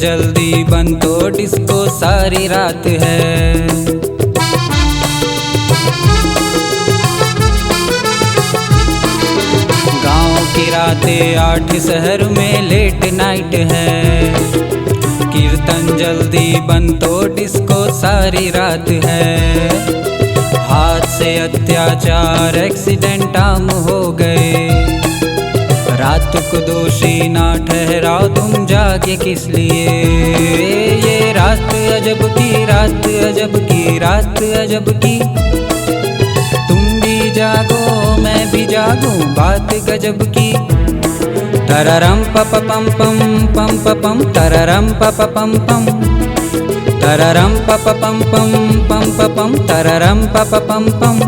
जल्दी बंद तो डिस्को सारी रात है। गांव की रातें 8 शहर में लेट नाइट है। कीर्तन जल्दी बंद तो डिस्को सारी रात है। हाथ से अत्याचार एक्सीडेंट आम हो गए। रात को दोषी ना ठहराओ तुम जागे किस लिए। ये रात अजब की, रात अजब की, रात अजब की। तुम भी जागो मैं भी जागूं, बात गजब की। तररम पप पम पम पम पम तररम पप पम पम तररम पप पम पम पम पम तररम पप पम पम।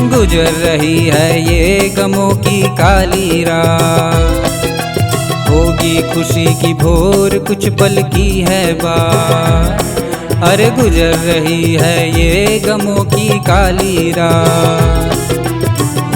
गुजर रही है ये गमों की काली रात। होगी खुशी की भोर कुछ पल की है बात। अरे गुजर रही है ये गमों की काली रात।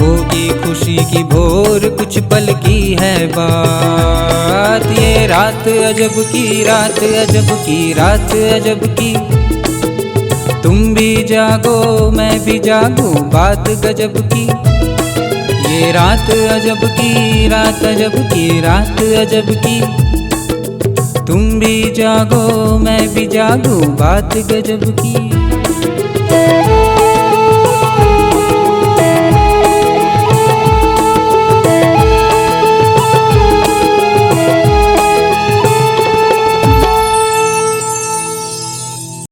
होगी खुशी की भोर कुछ पल की है बात। ये रात अजब की, रात अजब की, रात अजब की। तुम भी जागो मैं भी जागूं, बात गजब की। ये रात अजब की, रात अजब की, रात अजब की। तुम भी जागो मैं भी जागूं, बात गजब की।